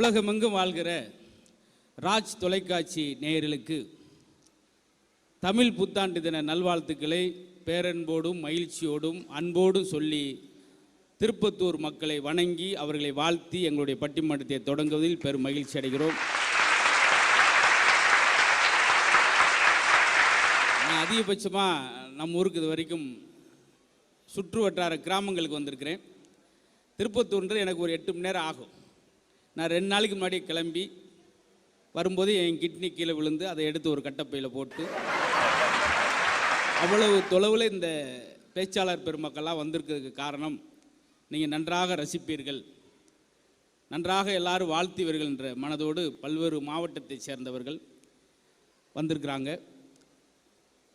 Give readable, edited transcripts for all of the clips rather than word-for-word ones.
உலகமெங்கும் வாழ்கிற ராஜ் தொலைக்காட்சி நேயர்களுக்கு தமிழ் புத்தாண்டு தின நல்வாழ்த்துக்களை பேரன்போடும் மகிழ்ச்சியோடும் அன்போடும் சொல்லி திருப்பத்தூர் மக்களை வணங்கி அவர்களை வாழ்த்தி எங்களுடைய பட்டிமன்றத்தை தொடங்குவதில் பெரும் மகிழ்ச்சி அடைகிறோம். நான் அதிகபட்சமாக நம்ம ஊருக்கு இது வரைக்கும் சுற்று வட்டார கிராமங்களுக்கு வந்திருக்கிறேன். திருப்பத்தூர்ன்றது எனக்கு ஒரு 8 மணி நேரம் ஆகும். நான் 2 நாளைக்கு முன்னாடி கிளம்பி வரும்போது என் கிட்னி கீழே விழுந்து அதை எடுத்து ஒரு கட்டப்பையில் போட்டு அவ்வளவு தொலைவில் இந்த பேச்சாளர் பெருமக்கள்லாம் வந்திருக்கிறதுக்கு காரணம் நீங்கள் நன்றாக ரசிப்பீர்கள், நன்றாக எல்லாரும் வாழ்த்துவீர்கள் என்ற மனதோடு பல்வேறு மாவட்டத்தை சேர்ந்தவர்கள் வந்திருக்கிறாங்க.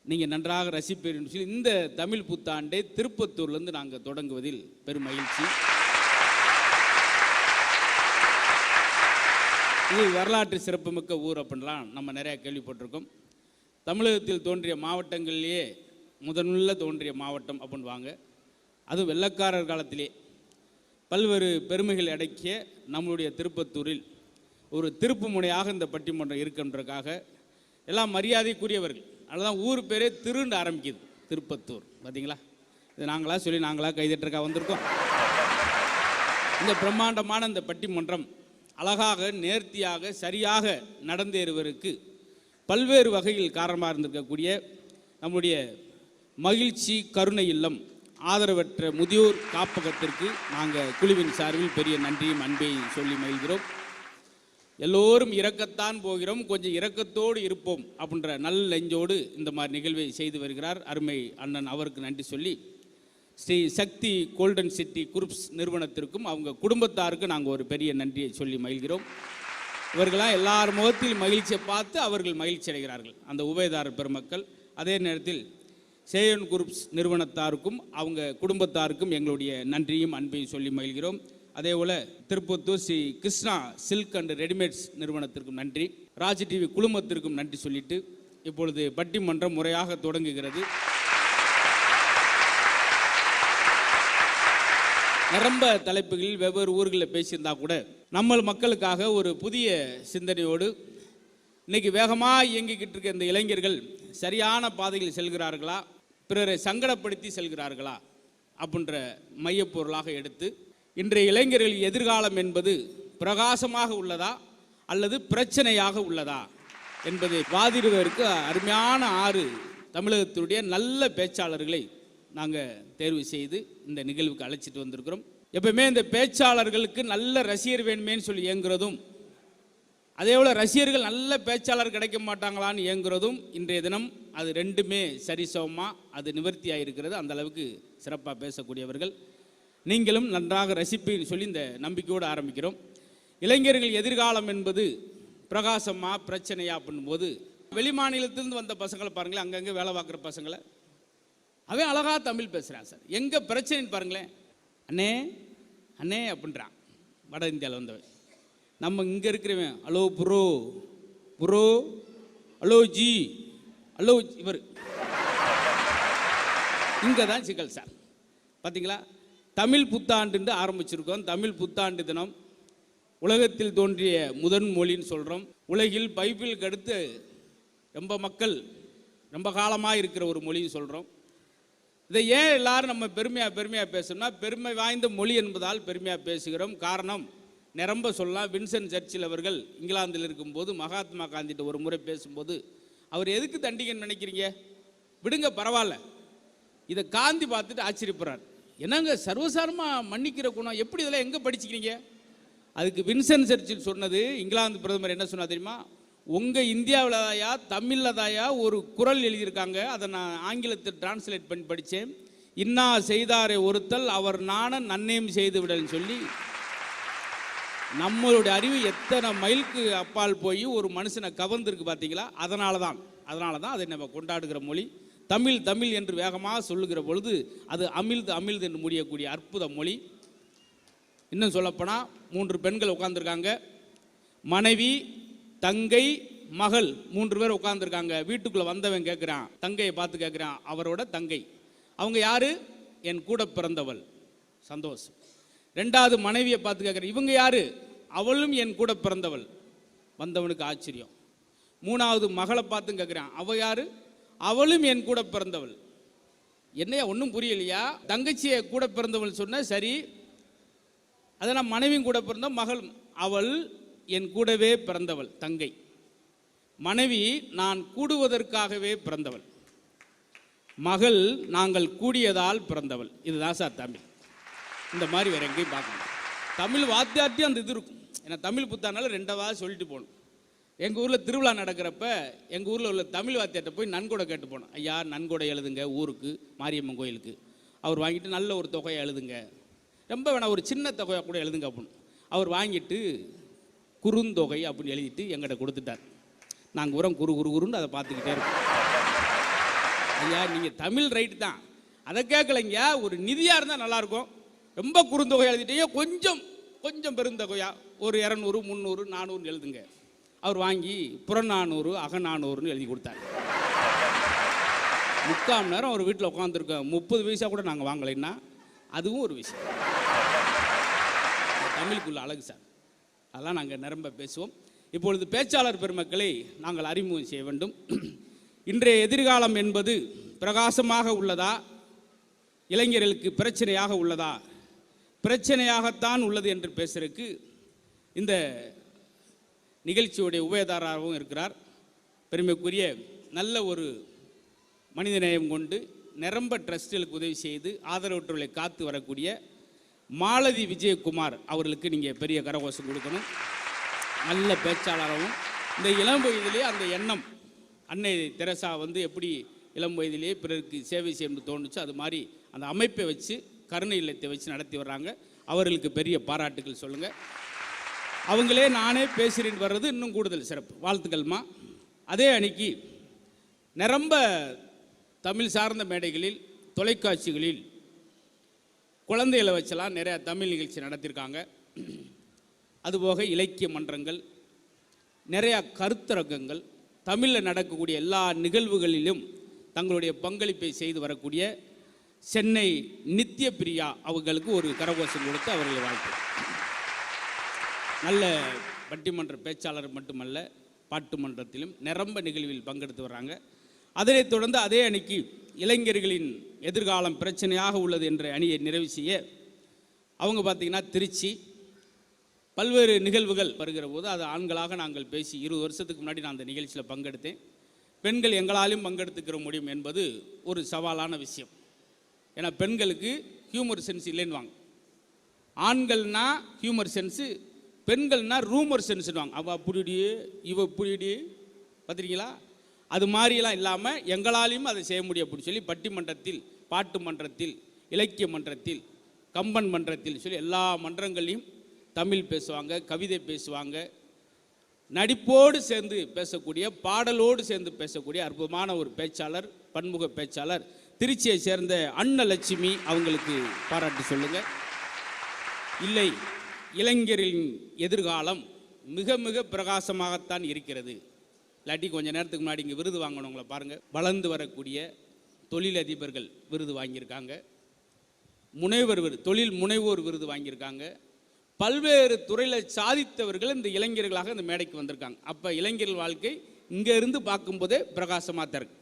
நீங்கள் நன்றாக ரசிப்பீர்கள் சொல்லி இந்த தமிழ் புத்தாண்டை திருப்பத்தூர்லேருந்து நாங்கள் தொடங்குவதில் பெரும் மகிழ்ச்சி. இது வரலாற்று சிறப்புமிக்க ஊர் அப்படின்லாம் நம்ம நிறையா கேள்விப்பட்டிருக்கோம். தமிழகத்தில் தோன்றிய மாவட்டங்களிலேயே முதன்முதல்ல தோன்றிய மாவட்டம் அப்படின்வாங்க. அதுவும் வெள்ளக்காரர் காலத்திலே பல்வேறு பெருமைகள் அடக்கிய நம்மளுடைய திருப்பத்தூரில் ஒரு திருப்பு முனையாக இந்த பட்டிமன்றம் இருக்கின்றதுக்காக எல்லாம் மரியாதைக்குரியவர்கள். அதுதான் ஊர் பேரே திருண்டு ஆரம்பிக்குது, திருப்பத்தூர். பார்த்தீங்களா, இது நாங்களாக சொல்லி நாங்களாக கைதட்டுறக்காக வந்திருக்கோம். இந்த பிரம்மாண்டமான இந்த பட்டிமன்றம் அழகாக நேர்த்தியாக சரியாக நடந்தேறுவதற்கு பல்வேறு வகையில் காரணமாக இருந்திருக்கக்கூடிய நம்முடைய மகிழ்ச்சி கருணை இல்லம் ஆதரவற்ற முதியோர் காப்பகத்திற்கு நாங்கள் குழுவின் சார்பில் பெரிய நன்றியும் அன்பையும் சொல்லி மகிழ்கிறோம். எல்லோரும் இறக்கத்தான் போகிறோம், கொஞ்சம் இரக்கத்தோடு இருப்போம் அப்படின்ற நல்ல நெஞ்சோடு இந்த மாதிரி நிகழ்வை செய்து வருகிறார் அருமை அண்ணன். அவருக்கு நன்றி சொல்லி ஸ்ரீ சக்தி கோல்டன் சிட்டி குரூப்ஸ் நிறுவனத்திற்கும் அவங்க குடும்பத்தாருக்கு நாங்கள் ஒரு பெரிய நன்றியை சொல்லி மகிழ்கிறோம். இவர்களாம் எல்லார் முகத்தில் மகிழ்ச்சியை பார்த்து அவர்கள் மகிழ்ச்சி அடைகிறார்கள், அந்த உபயதாரர் பெருமக்கள். அதே நேரத்தில் சேயன் குரூப்ஸ் நிறுவனத்தாருக்கும் அவங்க குடும்பத்தாருக்கும் எங்களுடைய நன்றியும் அன்பையும் சொல்லி மகிழ்கிறோம். அதே போல் Tirupattur Sri Krishna silk and readymades நிறுவனத்திற்கும் நன்றி, ராஜ் டிவி குழுமத்திற்கும் நன்றி சொல்லிட்டு இப்பொழுது பட்டிமன்றம் முறையாக தொடங்குகிறது. நிரம்ப தலைப்புகளில் வெவ்வேறு ஊர்களில் பேசியிருந்தா கூட நம்ம மக்களுக்காக ஒரு புதிய சிந்தனையோடு இன்னைக்கு வேகமாக இயங்கிக்கிட்டு இருக்க இந்த இளைஞர்கள் சரியான பாதையில் செல்கிறார்களா, பிறரை சங்கடப்படுத்தி செல்கிறார்களா அப்படின்ற மையப்பொருளாக எடுத்து இன்றைய இளைஞர்கள் எதிர்காலம் என்பது பிரகாசமாக உள்ளதா அல்லது பிரச்சனையாக உள்ளதா என்பதை வாதிடுவதற்கு அருமையான 6 தமிழகத்தினுடைய நல்ல பேச்சாளர்களை நாங்கள் தேர்வு செய்து இந்த நிகழ்வுக்கு அழைச்சிட்டு வந்திருக்கிறோம். எப்பவுமே இந்த பேச்சாளர்களுக்கு நல்ல ரசிகர் வேணுமேன்னு சொல்லி இயங்குறதும், அதே போல் ரசிகர்கள் நல்ல பேச்சாளர் கிடைக்க மாட்டாங்களான்னு இயங்குறதும் இன்றைய தினம் அது ரெண்டுமே சரிசமமாக அது நிவர்த்தியாக இருக்கிறது. அந்த அளவுக்கு சிறப்பாக பேசக்கூடியவர்கள் நீங்களும் நன்றாக ரசிப்பீன்னு சொல்லி இந்த நம்பிக்கையோடு ஆரம்பிக்கிறோம். இளைஞர்கள் எதிர்காலம் என்பது பிரகாசமா பிரச்சனையா அப்படின்போது வெளி மாநிலத்திலிருந்து வந்த பசங்களை பாருங்களேன், அங்கங்கே வேலை பார்க்குற பசங்களை அவன் அழகாக தமிழ் பேசுகிறான். சார் எங்கே பிரச்சனைன்னு பாருங்களேன், அண்ணே அண்ணே அப்படின்றான் வட இந்தியாவில் வந்தவன். நம்ம இங்கே இருக்கிறவன் hello bro bro, hello G hello, இவர் இங்கே தான் சிக்கல் சார். பார்த்தீங்களா, தமிழ் புத்தாண்டு ஆரம்பிச்சிருக்கோம். தமிழ் புத்தாண்டு தினம் உலகத்தில் தோன்றிய முதன் மொழின்னு சொல்கிறோம். உலகில் பைபிளுக்கு அடுத்து ரொம்ப மக்கள் ரொம்ப காலமாக இருக்கிற ஒரு மொழின்னு சொல்கிறோம். இதை ஏன் எல்லாரும் நம்ம பெருமையாக பேசணும்னா, பெருமை வாய்ந்த மொழி என்பதால் பெருமையாக பேசுகிறோம். காரணம் நிரம்ப சொல்லலாம். வின்சென்ட் சர்ச்சில் அவர்கள் இங்கிலாந்தில் இருக்கும்போது மகாத்மா காந்திகிட்ட ஒரு முறை பேசும்போது, அவர் எதுக்கு தண்டிக்கன்னு நினைக்கிறீங்க, விடுங்க பரவாயில்ல. இதை காந்தி பார்த்துட்டு ஆச்சரியப்படுறார், என்னங்க சர்வசாரமாக மன்னிக்கிற குணம், எப்படி இதெல்லாம் எங்கே படிச்சுக்கிறீங்க? அதுக்கு வின்சென்ட் சர்ச்சில் சொன்னது, இங்கிலாந்து பிரதமர் என்ன சொன்னா தெரியுமா, உங்கள் இந்தியாவில் தாயா தமிழில் தாயா ஒரு குறள் எழுதியிருக்காங்க, அதை நான் ஆங்கிலத்தில் டிரான்ஸ்லேட் பண்ணி படித்தேன். இன்னா செய்தாரை ஒருத்தல் அவர் நாண நன்னயம் செய்து விடல்னு சொல்லி நம்மளுடைய அறிவு எத்தனை மைலுக்கு அப்பால் போய் ஒரு மனுஷனை கவர்ந்துருக்கு பார்த்தீங்களா. அதனால தான் அதை நம்ம கொண்டாடுகிற மொழி தமிழ். தமிழ் என்று வேகமாக சொல்லுகிற பொழுது அது அமிழ்து என்று முடியக்கூடிய அற்புத மொழி. இன்னும் சொல்லப்போனால் 3 பெண்கள் உட்காந்துருக்காங்க, மனைவி தங்கை மகள் 3 பேர் உட்காந்துருக்காங்க. வீட்டுக்குள்ளே வந்தவன் கேட்குறான், தங்கையை பார்த்து கேட்குறான், அவரோட தங்கை அவங்க யாரு, என் கூட பிறந்தவள் சந்தோஷம். 2வது மனைவியை பார்த்து கேட்குறேன், இவங்க யாரு, அவளும் என் கூட பிறந்தவள். வந்தவனுக்கு ஆச்சரியம். மூணாவது மகளை பார்த்து கேட்குறான், அவ யாரு? அவளும் என் கூட பிறந்தவள். என்னையா ஒன்றும் புரியலையா? தங்கச்சியை கூட பிறந்தவள் சொன்ன சரி, அதனால் மனைவியும் கூட பிறந்த மகள். அவள் என் கூடவே பிறந்தவள் தங்கை. மனைவி நான் கூடுவதற்காகவே பிறந்தவள். மகள் நாங்கள் கூடியதால் பிறந்தவள். இதுதான் சார் தமிழ். இந்த மாதிரி வேற எங்கேயும் பார்க்கணும். தமிழ் வாத்தியார்ட்டையும் அந்த இது இருக்கும். ஏன்னா தமிழ் புத்தானால ரெண்டாவது சொல்லிட்டு போகணும். எங்கள் ஊரில் திருவிழா நடக்கிறப்ப எங்கள் ஊரில் உள்ள தமிழ் வாத்தியார்ட்ட போய் நன்கொடை கேட்டு போனோம். ஐயா நன்கொடை எழுதுங்க ஊருக்கு, மாரியம்மன் கோயிலுக்கு. அவர் வாங்கிட்டு நல்ல ஒரு தொகையை எழுதுங்க, ரொம்ப வேணாம் ஒரு சின்ன தொகையாக கூட எழுதுங்க அப்படின்னு. அவர் வாங்கிட்டு குறுந்தொகை அப்படின்னு எழுதிட்டு எங்கிட்ட கொடுத்துட்டார். நாங்கள் உரம் குறுன்னு அதை பார்த்துக்கிட்டே இருக்கோம். ஐயா நீங்கள் தமிழ் ரைட்டு தான், அதை கேட்கலைங்க. ஒரு நிதியாக இருந்தால் நல்லாயிருக்கும். ரொம்ப குறுந்தொகை எழுதிட்டே கொஞ்சம் பெருந்தொகையா ஒரு 200, 300, 400 எழுதுங்க. அவர் வாங்கி புறநானூறு அகநானூறுன்னு எழுதி கொடுத்தாரு. 3/4 மணி நேரம் ஒரு வீட்டில் உட்காந்துருக்கோம். 30 பைசா கூட நாங்கள் வாங்கலைன்னா அதுவும் ஒரு விஷயம். தமிழுக்குள்ள அழகு சார். அதெல்லாம் நாங்கள் நிரம்ப பேசுவோம். இப்பொழுது பேச்சாளர் பெருமக்களை நாங்கள் அறிமுகம் செய்ய வேண்டும். இன்றைய எதிர்காலம் என்பது பிரகாசமாக உள்ளதா, இளைஞர்களுக்கு பிரச்சனையாக உள்ளதா? பிரச்சனையாகத்தான் உள்ளது என்று பேசுறதுக்கு இந்த நிகழ்ச்சியுடைய உபயதாரராகவும் இருக்கிறார். பெருமைக்குரிய நல்ல ஒரு மனிதநேயம் கொண்டு நிரம்ப ட்ரஸ்டுகளுக்கு உதவி செய்து ஆதரவற்றவர்களை காத்து வரக்கூடிய மாலதி விஜயகுமார் அவர்களுக்கு நீங்கள் பெரிய கரகோஷம் கொடுக்கணும். நல்ல பேச்சாளராகவும் இந்த இளம் வயதிலே அந்த எண்ணம், அன்னை தெரசா எப்படி இளம் வயதிலே பிறருக்கு சேவை செய்யணும்னு தோணுச்சு, அது மாதிரி அந்த அமைப்பை வச்சு கருணை இல்லத்தை வச்சு நடத்தி வர்றாங்க. அவர்களுக்கு பெரிய பாராட்டுகள் சொல்லுங்கள். அவங்களே நானே பேசுகிறேன் வர்றது இன்னும் கூடுதல் சிறப்பு. வாழ்த்துக்கள்மா. அதே அன்னைக்கு நிரம்ப தமிழ் சார்ந்த மேடைகளில் தொலைக்காட்சிகளில் குழந்தைகளை வச்செல்லாம் நிறையா தமிழ் நிகழ்ச்சி நடத்தியிருக்காங்க. அதுபோக இலக்கிய மன்றங்கள், நிறையா கருத்தரங்கங்கள், தமிழில் நடக்கக்கூடிய எல்லா நிகழ்வுகளிலும் தங்களுடைய பங்களிப்பை செய்து வரக்கூடிய சென்னை நித்ய பிரியா அவர்களுக்கு ஒரு கரகோஷம் கொடுத்து அவர்களை வாழ்த்து. நல்ல பட்டிமன்ற பேச்சாளர் மட்டுமல்ல, பாட்டு மன்றத்திலும் நிரம்ப நிகழ்வில் பங்கெடுத்து வர்றாங்க. அதனைத் தொடர்ந்து அதே அணிக்கு இளைஞர்களின் எதிர்காலம் பிரச்சனையாக உள்ளது என்ற அணியை நிறைவு செய்ய அவங்க பார்த்திங்கன்னா திருச்சி பல்வேறு நிகழ்வுகள் வருகிற போது அது ஆண்களாக நாங்கள் பேசி 20 வருஷத்துக்கு முன்னாடி நான் அந்த நிகழ்ச்சியில் பங்கெடுத்தேன். பெண்கள் எங்களாலும் பங்கெடுத்துக்கிற முடியும் என்பது ஒரு சவாலான விஷயம். ஏன்னா பெண்களுக்கு ஹியூமர் சென்ஸ் இல்லைன்னுவாங்க. ஆண்கள்னா ஹியூமர் சென்ஸு, பெண்கள்னா ரூமர் சென்ஸ்னுவாங்க. அவள் அப்படியே இவ இப்படியே பார்த்துருக்கீங்களா? அது மாதிரியெல்லாம் இல்லாமல் எங்களாலையும் அதை செய்ய முடியும் அப்படின்னு சொல்லி பட்டிமன்றத்தில், பாட்டு மன்றத்தில், இலக்கிய மன்றத்தில், கம்பன் மன்றத்தில் சொல்லி எல்லா மன்றங்கள்லையும் தமிழ் பேசுவாங்க, கவிதை பேசுவாங்க. நடிப்போடு சேர்ந்து பேசக்கூடிய, பாடலோடு சேர்ந்து பேசக்கூடிய அற்புதமான ஒரு பேச்சாளர், பன்முக பேச்சாளர், திருச்சியை சேர்ந்த அன்னலட்சுமி. அவங்களுக்கு பாராட்டு சொல்லுங்கள். இல்லை, இளைஞரின் எதிர்காலம் மிக மிக பிரகாசமாகத்தான் இருக்கிறது. இல்லாட்டி கொஞ்சம் நேரத்துக்கு முன்னாடி இங்கே விருது வாங்கினவங்களை பாருங்கள். வளர்ந்து வரக்கூடிய தொழிலதிபர்கள் விருது வாங்கியிருக்காங்க, தொழில் முனைவோர் விருது வாங்கியிருக்காங்க. பல்வேறு துறையில் சாதித்தவர்கள் இந்த இளைஞர்களாக இந்த மேடைக்கு வந்திருக்காங்க. அப்போ இளைஞர்கள் வாழ்க்கை இங்கே இருந்து பார்க்கும்போதே பிரகாசமாக தான் இருக்குது.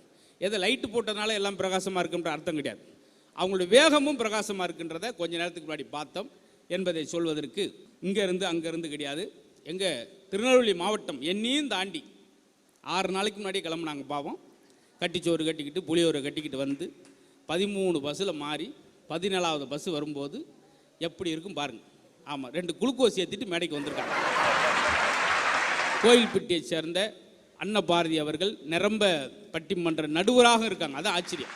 எதை லைட்டு போட்டதுனால எல்லாம் பிரகாசமாக இருக்குன்ற அர்த்தம் கிடையாது. அவங்களுடைய வேகமும் பிரகாசமாக இருக்குன்றதை கொஞ்ச நேரத்துக்கு முன்னாடி பார்த்தோம் என்பதை சொல்வதற்கு இங்கேருந்து அங்கேருந்து கிடையாது. எங்கள் திருநெல்வேலி மாவட்டம் என்னையும் தாண்டி 6 நாளைக்கு முன்னாடி கிளம்புனாங்க பாவம். கட்டிச்சோறு கட்டிக்கிட்டு புளியோரை கட்டிக்கிட்டு வந்து 13 பஸ்ஸில் மாறி 17வது பஸ்ஸு வரும்போது எப்படி இருக்கும் பாருங்கள். ஆமாம், 2 குளுக்கோஸ் ஏற்றிட்டு மேடைக்கு வந்திருக்காங்க. கோயில்பட்டியை சேர்ந்த அன்னபாரதி அவர்கள் நிரம்ப பட்டிமன்ற நடுவராக இருக்காங்க. அதான் ஆச்சரியம்.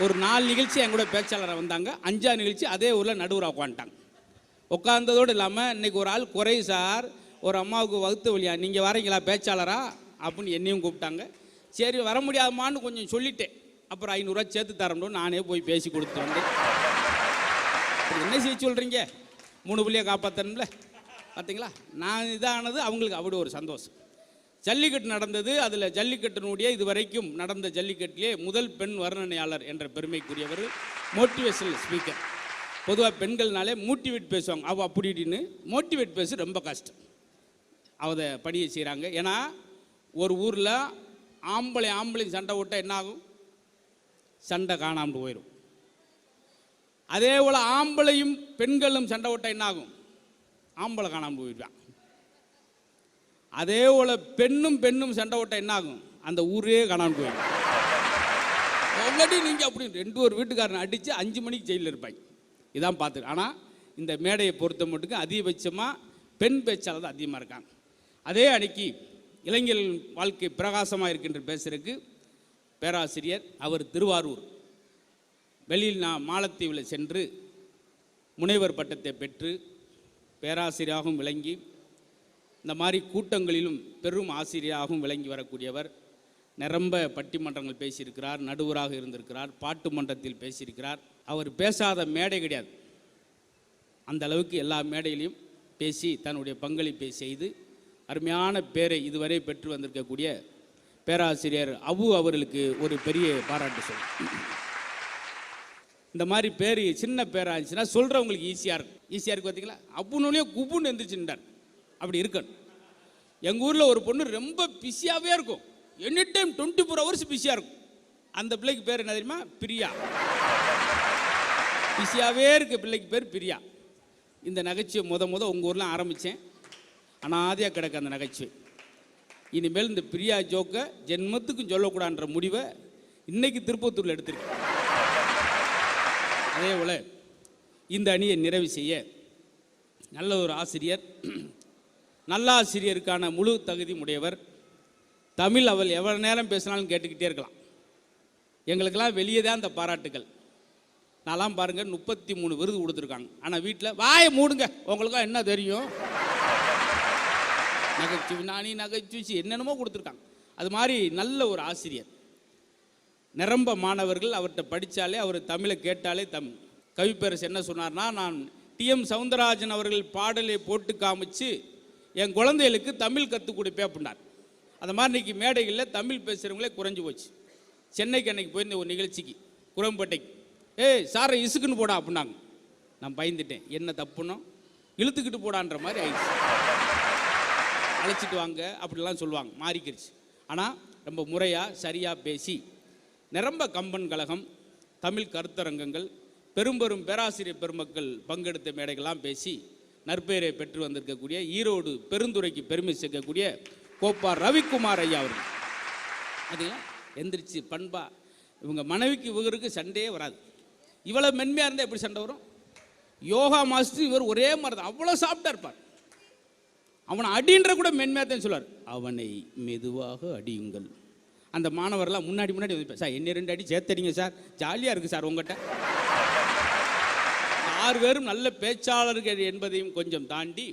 ஒரு 4 நிகழ்ச்சி என் கூட பேச்சாளராக வந்தாங்க, 5ஆம் நிகழ்ச்சி அதே ஊரில் நடுவராக உட்காந்துட்டாங்க. உட்காந்ததோடு இல்லாமல் இன்றைக்கி ஒரு ஆள் குறை சார், ஒரு அம்மாவுக்கு வகுத்து வழியா, நீங்கள் வரீங்களா பேச்சாளரா அப்படின்னு என்னையும் கூப்பிட்டாங்க. சரி வர முடியாதுமான்னு கொஞ்சம் சொல்லிட்டேன். அப்புறம் 500 ரூபா சேர்த்து தரணும், நானே போய் பேசி கொடுத்துட்டு வந்தேன். என்ன செய்ய சொல்கிறீங்க, 3 பிள்ளையை காப்பாற்றணும்ல. பார்த்தீங்களா, நான் இதானது அவங்களுக்கு அப்படி ஒரு சந்தோஷம். ஜல்லிக்கட்டு நடந்தது. அதில் ஜல்லிக்கட்டினுடைய இதுவரைக்கும் நடந்த ஜல்லிக்கட்டிலே முதல் பெண் வர்ணனையாளர் என்ற பெருமைக்குரியவர், மோட்டிவேஷனல் ஸ்பீக்கர். பொதுவாக பெண்கள்னாலே மோட்டிவேட் பேசுவாங்க, அவள் அப்படி இப்படின்னு மோட்டிவேட் பேச ரொம்ப கஷ்டம். அதை பணியை செய்கிறாங்க. ஏன்னா ஒரு ஊரில் ஆம்பளையும் சண்டை விட்டால் என்ன ஆகும்? சண்டை காணாமல் போயிடும். அதே போல் ஆம்பளையும் பெண்களும் சண்டை விட்டால் என்ன ஆகும்? ஆம்பளை காணாமல் போயிடுவான். அதே போல் பெண்ணும் சண்டை விட்டால் என்ன ஆகும்? அந்த ஊரே காணாமல் போயிடும். ஆல்ரெடி நீங்கள் அப்படி 2 வீட்டுக்காரனை அடித்து 5 மணிக்கு ஜெயிலில் இருப்பாங்க. இதான் பார்த்து. ஆனால் இந்த மேடையை பொறுத்த மட்டுக்கும் அதிகபட்சமாக பெண் பேச்சாளர் தான் அதிகமாக இருக்காங்க. அதே அன்னைக்கு இளைஞர்கள் வாழ்க்கை பிரகாசமாக இருக்கின்ற பேசுறதுக்கு பேராசிரியர் அவர் திருவாரூர் வெளியில் நான் மாலத்தீவில் சென்று முனைவர் பட்டத்தை பெற்று பேராசிரியராகவும் விளங்கி இந்த மாதிரி கூட்டங்களிலும் பெரும் ஆசிரியராகவும் விளங்கி வரக்கூடியவர். நிரம்ப பட்டிமன்றங்கள் பேசியிருக்கிறார், நடுவராக இருந்திருக்கிறார், பாட்டு மன்றத்தில் பேசியிருக்கிறார். அவர் பேசாத மேடை கிடையாது. அந்த அளவுக்கு எல்லா மேடையிலையும் பேசி தன்னுடைய பங்களிப்பை செய்து அருமையான பேரை இதுவரை பெற்று வந்திருக்கக்கூடிய பேராசிரியர் அபு அவர்களுக்கு ஒரு பெரிய பாராட்டு சொல்லும். இந்த மாதிரி பேர் சின்ன பேராக இருந்துச்சுன்னா சொல்கிறவங்களுக்கு ஈஸியாக இருக்கு பார்த்தீங்களா? அப்புன்னு குப்புன்னு எந்திரிச்சுட்டார். அப்படி இருக்கணும். எங்கள் ஊரில் ஒரு பொண்ணு ரொம்ப பிஸியாகவே இருக்கும், எனி டைம் 24 hours பிஸியாக இருக்கும். அந்த பிள்ளைக்கு பேர் என்ன தெரியுமா? பிரியா. பிஸியாகவே இருக்க பிள்ளைக்கு பேர் பிரியா. இந்த நகைச்சுவை முத உங்கள் ஊரில் ஆரம்பித்தேன். அனாதையாக கிடக்க அந்த நகைச்சுவை. இனிமேல் இந்த பிரியா ஜோக்கை ஜென்மத்துக்கும் சொல்லக்கூடாதுன்ற முடிவை இன்னைக்கு திருப்பத்தூரில் எடுத்திருக்கேன். அதே போல் இந்த அணியை நிறைவு செய்ய நல்ல ஒரு ஆசிரியர், நல்ல ஆசிரியருக்கான முழு தகுதி உடையவர். தமிழ் அவள் எவ்வளோ நேரம் பேசினாலும் கேட்டுக்கிட்டே இருக்கலாம். எங்களுக்கெல்லாம் வெளியே தான் இந்த பாராட்டுகள். நான்லாம் பாருங்கள் 33 விருது கொடுத்துருக்காங்க. ஆனால் வீட்டில் வாயை மூடுங்க, உங்களுக்கும் என்ன தெரியும், நகைச்சுவை என்னென்னமோ கொடுத்துருக்காங்க. அது மாதிரி நல்ல ஒரு ஆசிரியர். நிரம்ப மாணவர்கள் அவர்கிட்ட படித்தாலே, அவர் தமிழை கேட்டாலே கவிப்பேரசு என்ன சொன்னார்னா, நான் TM சவுந்தரராஜன் அவர்கள் பாடலை போட்டு காமிச்சு என் குழந்தைகளுக்கு தமிழ் கற்றுக் கொடுப்பேன் அப்படின்னார். அந்த மாதிரி இன்றைக்கி மேடைகளில் தமிழ் பேசுகிறவங்களே குறைஞ்சி போச்சு. சென்னைக்கு அன்னைக்கு போயிருந்த ஒரு நிகழ்ச்சிக்கு, குரம்பேட்டைக்கு, சாரை இசுக்குன்னு போடா அப்படின்னாங்க. நான் பயந்துட்டேன், என்ன தப்புனோ இழுத்துக்கிட்டு போடான்ற மாதிரி ஆயிடுச்சு. அழைச்சிட்டு வாங்க அப்படிலாம் சொல்லுவாங்க, மாறிக்கிடுச்சு. ஆனால் ரொம்ப முறையாக சரியாக பேசி நிரம்ப கம்பன் கழகம், தமிழ் கருத்தரங்கங்கள், பெரும்பெரும் பேராசிரியர் பெருமக்கள் பங்கெடுத்த மேடைகள்லாம் பேசி நற்பெயரை பெற்று வந்திருக்கக்கூடிய ஈரோடு பெருந்துறைக்கு பெருமை சேர்க்கக்கூடிய கோப்பா ரவிக்குமார் ஐயா அவர்கள். அதுங்களா எந்திரிச்சு பண்பா, இவங்க மனைவிக்கு இவருக்கு சண்டையே வராது. இவ்வளோ மென்மையாக இருந்தால் எப்படி சண்டை வரும்? யோகா மாஸ்டர் இவர் ஒரே மாதிரி தான், அவ்வளோ சாப்பிட்டா இருப்பார். அவனை அடின்ற கூட மென்மையாக தான் சொல்லுவார். அவனை மெதுவாக அடியுங்கள். அந்த மாணவர்லாம் முன்னாடி வந்து, சார் என்ன 2 அடி சேர்த்தடிங்க சார், ஜாலியாக இருக்குது சார் உங்கள்கிட்ட. 6 பேரும் நல்ல பேச்சாளர்கள் என்பதையும் கொஞ்சம் தாண்டி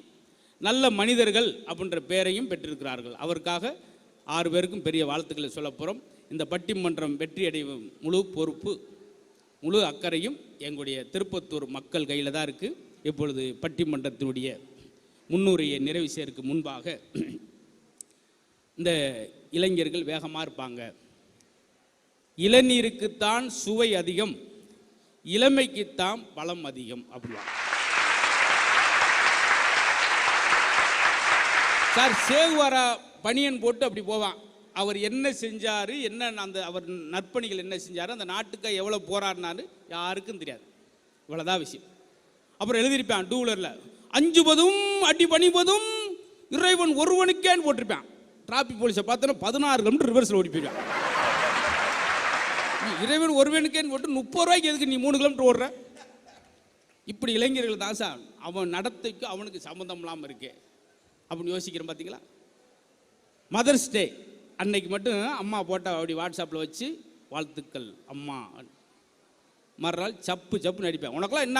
நல்ல மனிதர்கள் அப்படின்ற பெயரையும் பெற்றிருக்கிறார்கள். அவருக்காக 6 பேருக்கும் பெரிய வாழ்த்துக்களை சொல்ல போகிறோம். இந்த பட்டிமன்றம் வெற்றி அடையும் முழு பொறுப்பு, முழு அக்கறையும் எங்களுடைய திருப்பத்தூர் மக்கள் கையில் தான் இருக்குது. இப்பொழுது பட்டிமன்றத்தினுடைய முன்னுரையை நிறைவு செய்யறதுக்கு முன்பாக இந்த இளைஞர்கள் வேகமாக இருப்பாங்க. இளநீருக்குத்தான் சுவை அதிகம், இளமைக்குத்தான் பலம் அதிகம் அப்படிவாங்க. சார் சேகுவாரா பனியன் போட்டு அப்படி போவான். அவர் என்ன செஞ்சார், என்ன அந்த அவர் நற்பணிகள் என்ன செஞ்சார், அந்த நாட்டுக்கு எவ்வளோ போராடினாரு யாருக்கும் தெரியாது. இவ்வளோதான் விஷயம். அப்புறம் எழுதியிருப்பான் டூவீலரில், அஞ்சுவதும் அடி பணிவதும் இறைவன் ஒருவனுக்கேன்னு போட்டிருப்பான். டிராஃபிக் போலீஸை பார்த்தோன்னா 16 கிலோமீட்டர் ரிவர்ஸில் ஓடி போயிடுவான். இறைவன் ஒருவனுக்கேன்னு போட்டு 30 ரூபாய்க்கு எதுக்கு நீ 3 கிலோமீட்டர் ஓடுற? இப்படி இளைஞர்கள் தான் சார், அவன் நடத்தைக்கு அவனுக்கு சம்மந்தம் இல்லாமல் இருக்கு அப்படின்னு யோசிக்கிறேன். பார்த்தீங்களா, மதர்ஸ் டே அன்னைக்கு மட்டும் அம்மா போட்டால் அப்படி வாட்ஸ்அப்பில் வச்சு வாழ்த்துக்கள் அம்மா, மறுநாள் சப்புன்னு நடிப்பேன். உனக்கெல்லாம்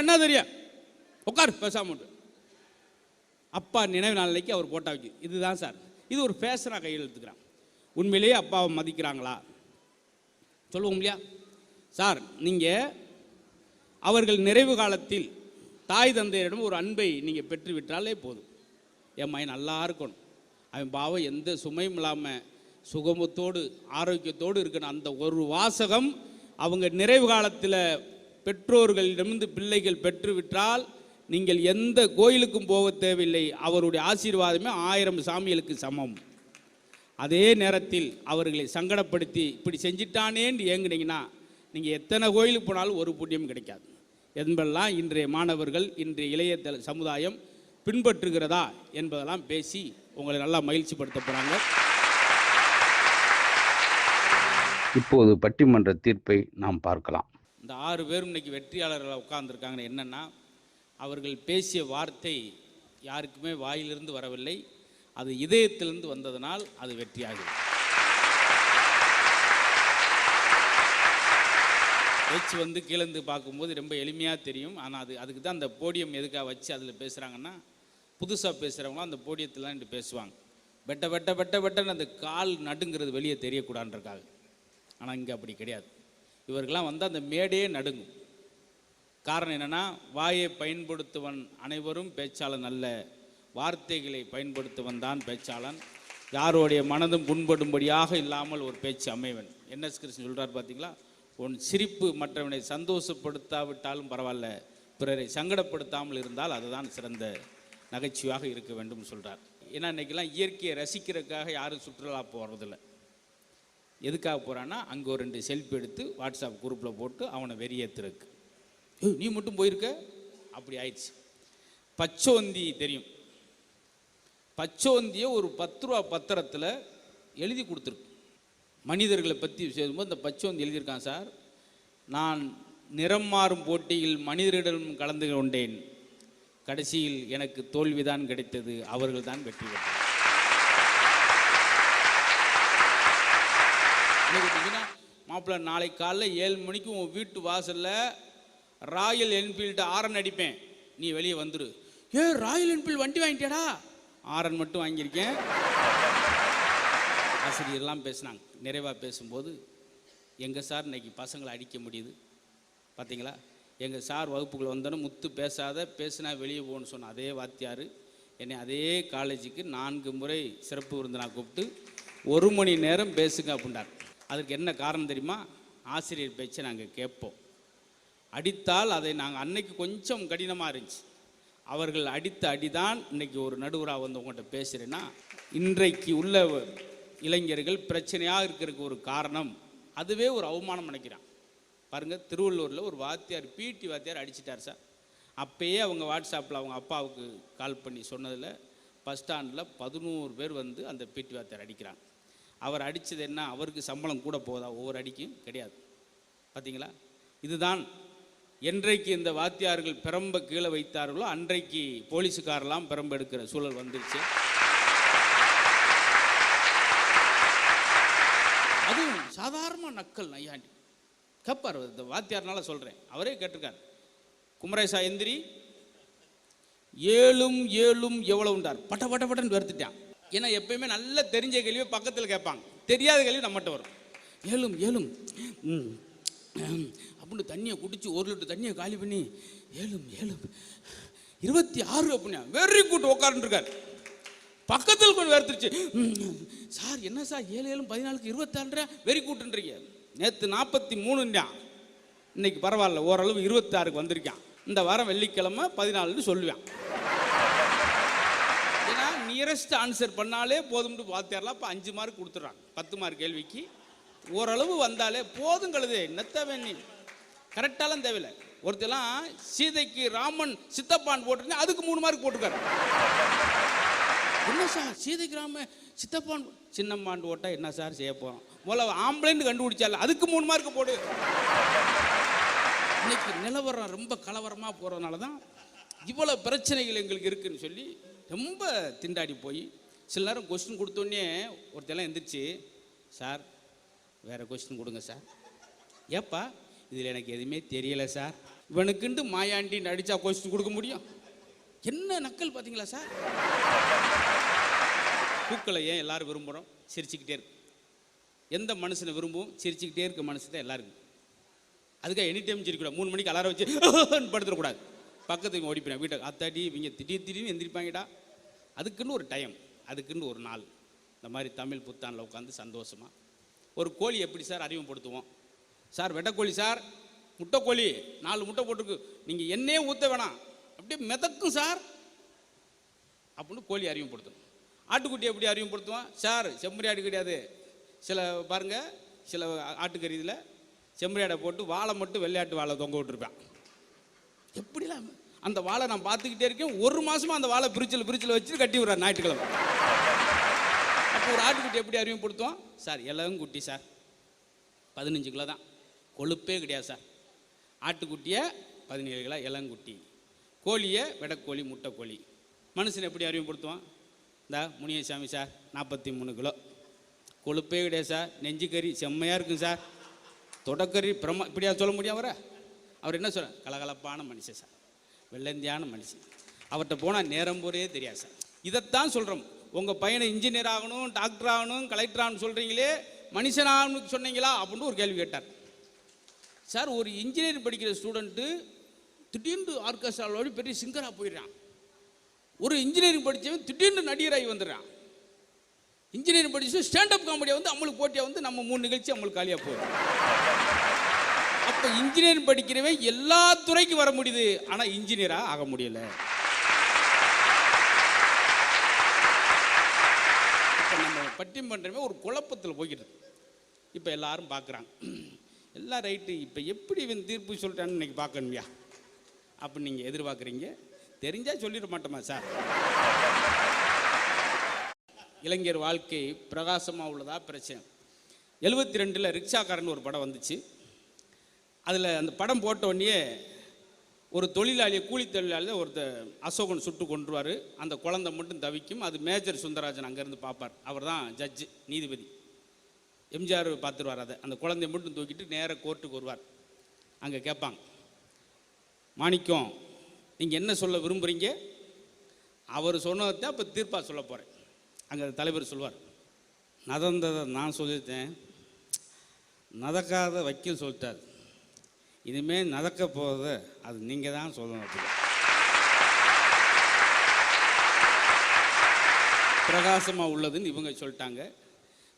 என்ன தெரியும், உட்கார் பேசாமட்டு. அப்பா நினைவு நாளைக்கு அவர் போட்டா வைக்க. இதுதான் சார், இது ஒரு ஃபேஷனாக கையில் எடுத்துக்கிறான். உண்மையிலேயே அப்பாவை மதிக்கிறாங்களா சொல்லுவோம் இல்லையா சார்? நீங்கள் அவர்கள் நிறைவு காலத்தில் தாய் தந்தையரிடம் ஒரு அன்பை நீங்கள் பெற்றுவிட்டாலே போதும். என் மகன் நல்லா இருக்கணும், அவன் பாவம் எந்த சுமையும் இல்லாமல் சுகமத்தோடு ஆரோக்கியத்தோடு இருக்கணும். அந்த ஒரு வாசகம் அவங்க நிறைவு காலத்தில் பெற்றோர்களிடமிருந்து பிள்ளைகள் பெற்றுவிட்டால் நீங்கள் எந்த கோயிலுக்கும் போக தேவையில்லை, அவருடைய ஆசீர்வாதமே 1000 சாமிகளுக்கு சமம். அதே நேரத்தில் அவர்களை சங்கடப்படுத்தி இப்படி செஞ்சிட்டானேன்னு ஏங்குனீங்கன்னா நீங்கள் எத்தனை கோயிலுக்கு போனாலும் ஒரு புண்ணியம் கிடைக்காது என்பதெல்லாம் இன்றைய மாணவர்கள், இன்றைய இளைய சமுதாயம் பின்பற்றுகிறதா என்பதெல்லாம் பேசி உங்களை நல்லா மகிழ்ச்சிப்படுத்த போகிறாங்க. இப்போது பட்டிமன்ற தீர்ப்பை நாம் பார்க்கலாம். இந்த 6 பேரும் இன்னைக்கு வெற்றியாளர்கள் உட்கார்ந்துருக்காங்க. என்னன்னா, அவர்கள் பேசிய வார்த்தை யாருக்குமே வாயிலிருந்து வரவில்லை, அது இதயத்திலிருந்து வந்ததனால் அது வெற்றியாகும். பேச்சு வந்து கீழந்து பார்க்கும்போது ரொம்ப எளிமையாக தெரியும். ஆனால் அதுக்கு தான் அந்த போடியம் எதுக்காக வச்சு அதில் பேசுகிறாங்கன்னா, புதுசாக பேசுகிறவங்களாம் அந்த போடியத்தில் இன்று பேசுவாங்க. வெட்ட வெட்ட வெட்ட வெட்டன்னு அந்த கால் நடுங்கிறது வெளியே தெரியக்கூடாதுன்றக்காக. ஆனால் இங்கே அப்படி கிடையாது. இவர்கள்லாம் வந்து அந்த மேடையே நடுங்கும். காரணம் என்னென்னா, வாயை பயன்படுத்துவன் அனைவரும் பேச்சாளன் அல்ல, வார்த்தைகளை பயன்படுத்துவன் தான் பேச்சாளன். யாருடைய மனதும் புண்படும்படியாக இல்லாமல் ஒரு பேச்சு அமைவன். என்எஸ் கிருஷ்ணன் சொல்கிறார் பார்த்தீங்களா, உன் சிரிப்பு மற்றவனை சந்தோஷப்படுத்தாவிட்டாலும் பரவாயில்ல, பிறரை சங்கடப்படுத்தாமல் இருந்தால் அதுதான் சிறந்த நகைச்சுவையாக இருக்க வேண்டும் சொல்கிறார். ஏன்னா இன்றைக்கெல்லாம் இயற்கையை ரசிக்கிறதுக்காக யாரும் சுற்றுலா போகிறதில்ல. எதுக்காக போகிறான்னா, அங்கே ஒரு 2 செல்ஃபி எடுத்து வாட்ஸ்அப் குரூப்பில் போட்டு அவனை வெறியேற்றுறதுக்கு. நீ மட்டும் போயிருக்க அப்படி ஆயிடுச்சு. பச்சோந்தி தெரியும், பச்சோந்தியை ஒரு 10 ரூபா பத்திரத்தில் எழுதி கொடுத்துருக்கு. மனிதர்களை பற்றி பேசும்போது இந்த பச்சோந்தி எழுதியிருக்கான், சார் நான் நிறம் மாறும் போட்டியில் மனிதரிடம் கலந்து கொண்டேன், கடைசியில் எனக்கு தோல்விதான் கிடைத்தது, அவர்கள் தான் வெற்றி பெற்றார். மாப்பிள்ளை நாளைக்கு காலைல 7 மணிக்கு உன் வீட்டு வாசலில் ராயல் என்ஃபீல்டு ஆரன் அடிப்பேன், நீ வெளியே வந்துடு. ராயல் என்ஃபீல்டு வண்டி வாங்கிட்டியாடா? ஆரன் மட்டும் வாங்கியிருக்கேன். ஆசிரியர்லாம் பேசினாங்க. நிறைவாக பேசும்போது, எங்கள் சார் இன்னைக்கு பசங்களை அடிக்க முடியுது பார்த்தீங்களா, எங்கள் சார் வகுப்புக்குள்ள வந்தோன்னு முத்து பேசாத, பேசினா வெளியே போகணும்னு சொன்ன அதே வாத்தியார் என்னை அதே காலேஜுக்கு 4 முறை சிறப்பு விருந்தினா கூப்பிட்டு 1 மணி நேரம் பேசுங்க அப்படின்றார். அதுக்கு என்ன காரணம் தெரியுமா? ஆசிரியர் பேச்சை நாங்கள் கேட்போம். அடித்தால் அதை நாங்கள் அன்னைக்கு கொஞ்சம் கடினமாக இருந்துச்சு, அவர்கள் அடித்த அடிதான் இன்னைக்கு ஒரு நடுவராக வந்து உங்கள்கிட்ட பேசுகிறேன்னா, இன்றைக்கு உள்ள இளைஞர்கள் பிரச்சனையாக இருக்கிறதுக்கு ஒரு காரணம் அதுவே ஒரு அவமானம் நினைக்கிறான். பாருங்கள், திருவள்ளூரில் ஒரு வாத்தியார், பிடி வாத்தியார் அடிச்சிட்டார் சார். அப்பயே அவங்க வாட்ஸ்அப்பில் அவங்க அப்பாவுக்கு கால் பண்ணி சொன்னதில் பஸ் ஸ்டாண்டில் 11 பேர் வந்து அந்த பிடி வாத்தியார் அடிக்கிறாங்க. அவர் அடித்தது என்ன, அவருக்கு சம்பளம் கூட போதா? ஒவ்வொரு அடிக்கும் கிடையாது. பார்த்தீங்களா, இதுதான் என்றைக்கு இந்த வாத்தியார்கள் பெரம்ப கீழே வைத்தார்களோ அன்றைக்கு போலீஸுக்காரெல்லாம் பெரம்பு எடுக்கிற சூழல் வந்துருச்சு. அதுவும் சாதாரண நக்கல் நையாண்டி கேட்பார். இந்த வாத்தியார்னால சொல்கிறேன், அவரே கேட்டிருக்கார். குமரேசா எந்திரி, 7 7 எவ்வளவுண்டார், பட்ட பட்ட பட்டன்னு வருத்துட்டான். ஏன்னா எப்பயுமே நல்ல தெரிஞ்ச கேள்வியை பக்கத்தில் கேட்பாங்க, தெரியாத கேள்வி நம்மகிட்ட வரும். 7 7 அப்படின்னு தண்ணியை குடிச்சு 1 லிட்டர் தண்ணியை காலி பண்ணி 7 7 26 அப்படின்னா வெரி குட் உட்காந்துருக்கார். பக்கத்தில் கொஞ்சம் வேர்த்துருச்சு. சார் என்ன சார் 7 7 14 26 வெரி குட்ன்றீங்க? நேற்று 43 இன்னைக்கு பரவாயில்ல, ஓரளவு 26க்கு வந்திருக்கான். இந்த வாரம் வெள்ளிக்கிழமை 14ன்னு சொல்லுவேன். ஏன்னா நியரஸ்ட் ஆன்சர் பண்ணாலே போதும்னு வாத்தியார்லாம் இப்போ 5 மார்க் கொடுத்துட்றாங்க. 10 மார்க் கேள்விக்கு ஓரளவு வந்தாலே போதும். கழுது என்னத்த வேணி கரெக்டாலாம் தேவையில்லை. ஒருத்தெல்லாம் சீதைக்கு ராமன் சித்தப்பான் போட்டிருந்தேன், அதுக்கு 3 மார்க் போட்டுக்காரு. என்ன சார் சீதைக்கு ராம சித்தப்பான் சின்னம்மான் போட்டா என்ன சார் செய்ய போகிறோம்? முதல்ல ஆம்பளைன்னு கண்டுபிடிச்சால அதுக்கு 3 மார்க் போடு. இன்னைக்கு நிலவரம் ரொம்ப கலவரமாக போகிறதுனால தான் இவ்வளோ பிரச்சனைகள் எங்களுக்கு இருக்குன்னு சொல்லி ரொம்ப திண்டாடி போய் சில நேரம் கொஸ்டின் கொடுத்தோடனே ஒருத்தெல்லாம் எந்திரிச்சு, சார் வேறு கொஸ்டின் கொடுங்க சார். ஏப்பா இதில் எனக்கு எதுவுமே தெரியலை சார். இவனுக்குண்டு மாயாண்டின்னு அடித்தா கொஸ்டின் கொடுக்க முடியும்? என்ன நக்கல் பார்த்தீங்களா சார்? பூக்களை ஏன் எல்லாரும் விரும்புகிறோம்? சிரிச்சுக்கிட்டே இருக்கு. எந்த மனுஷனை விரும்பும்? சிரிச்சுக்கிட்டே இருக்க மனுஷன் தான் எல்லாருக்கும். அதுக்காக எனி டைம் சிரிக்கூடாது. 3 மணிக்கு அலாரம் வச்சு படுத்துடக்கூடாது. பக்கத்துக்கு ஓடிப்பினேன் வீட்டை அத்தாடி இவங்க திடீர்னு எந்திரிப்பாங்கடா. அதுக்குன்னு ஒரு டைம், அதுக்குன்னு ஒரு நாள். இந்த மாதிரி தமிழ் புத்தாண்டில் உட்காந்து சந்தோஷமாக ஒரு கோழி எப்படி சார் அறிமுகப்படுத்துவோம்? சார் வெட்டக்கோழி சார், முட்டைக்கோழி 4 முட்டை போட்டிருக்கு, நீங்கள் எண்ணெயே ஊற்ற வேணாம், அப்படியே மிதக்கும் சார் அப்படின்னு கோழி அறிமுகப்படுத்தணும். ஆட்டுக்குட்டி எப்படி அறிமுகப்படுத்துவான் சார்? செம்மறி ஆடு கிடையாது. சில பாருங்கள், சில ஆட்டுக்கறி இதில் செம்மறி ஆடை போட்டு வாழை மட்டும் வெள்ளையாட்டு வாழை தொங்க விட்டுருப்பேன். எப்படிலாம் அந்த வாழை நான் பார்த்துக்கிட்டே இருக்கேன். 1 மாதமாக அந்த வாழை பிரிச்சில் வச்சுட்டு கட்டி விட்றாரு ஞாயிற்றுக்கிழமை. அப்போ ஒரு ஆட்டுக்குட்டி எப்படி அறிமுகப்படுத்துவான்? சார் இளங்குட்டி சார், 15 கிலோ தான், கொழுப்பே கிடையாது சார். ஆட்டுக்குட்டியை 17 கிலோ இளங்குட்டி, கோழியை வெடக்கோழி முட்டைக்கோழி. மனுஷன் எப்படி அறிமுகப்படுத்துவான்? இந்த முனியசாமி சார் 43 கிலோ, கொழுப்பே கிடையாது சார், நெஞ்சுக்கறி செம்மையாக இருக்குங்க சார், தொடக்கறி பிரமா, இப்படியா சொல்ல முடியும் அவரை? அவர் என்ன சொல்கிறார்? கலகலப்பான மனுஷன் சார், வெள்ளந்தியான மனுஷன், அவர்கிட்ட போனால் நேரம் போரே தெரியாது சார். இதைத்தான் சொல்கிறோம். உங்கள் பையனை இன்ஜினியர் ஆகணும், டாக்டர் ஆகணும், கலெக்டர் ஆகணும்னு சொல்கிறீங்களே, மனுஷனாகணும்னு சொன்னீங்களா அப்படின்னு ஒரு கேள்வி கேட்டார். சார், ஒரு இன்ஜினியரிங் படிக்கிற ஸ்டூடெண்ட்டு திடீர்னு ஆர்கெஸ்ட்ராவோடு பெரிய சிங்கராக போயிடுறான். ஒரு இன்ஜினியரிங் படித்தவன் திடீர்னு நடிகராகி வந்துடுறான். இன்ஜினியரிங் படிச்சு ஸ்டாண்டப் காமெடியாக வந்து நம்மளுக்கு போட்டியாக வந்து நம்ம 3 நிகழ்ச்சி நம்மளுக்கு காலியாக போயிடும். அப்போ இன்ஜினியரிங் படிக்கிறவன் எல்லா துறைக்கும் வர முடியுது, ஆனால் இன்ஜினியராக ஆக முடியலை. இப்போ நம்ம பட்டிமன்றமே ஒரு குழப்பத்தில் போய்கிட்டு. இப்போ எல்லாரும் பார்க்குறாங்க, எல்லாம் ரைட்டு, இப்போ எப்படி இவன் தீர்ப்பு சொல்லிட்டான்னு இன்னைக்கு பார்க்கணுமையா அப்படின்னு நீங்கள் எதிர்பார்க்குறீங்க. தெரிஞ்சால் சொல்லிட மாட்டோமா சார்? இளைஞர் வாழ்க்கை பிரகாசமாக உள்ளதா பிரச்சனை. 72 ரிக்ஷாக்காரன் ஒரு படம் வந்துச்சு. அதில் அந்த படம் போட்ட உடனே ஒரு தொழிலாளியை, கூலி தொழிலாளியை ஒருத்தர் அசோகன் சுட்டு கொண்டுருவார். அந்த குழந்தை மட்டும் தவிக்கும். அது மேஜர் சுந்தரராஜன் அங்கேருந்து பார்ப்பார். அவர் தான் ஜட்ஜு, நீதிபதி. எம்ஜிஆர் பார்த்துருவார். அதை அந்த குழந்தைய மட்டும் தூக்கிட்டு நேராக கோர்ட்டுக்கு வருவார். அங்கே கேட்பாங்க, மாணிக்கம் நீங்கள் என்ன சொல்ல விரும்புகிறீங்க? அவர் சொன்னதை இப்போ தீர்ப்பாக சொல்ல போகிறேன். அங்கே தலைவர் சொல்வார், நடந்ததை நான் சொல்லிட்டேன், நடக்காத வக்கீல் சொல்லிட்டார், இனிமேல் நடக்க போகிறத அது நீங்கள் தான் சொல்லணும். அப்படி பிரகாசமாக உள்ளதுன்னு இவங்க சொல்லிட்டாங்க,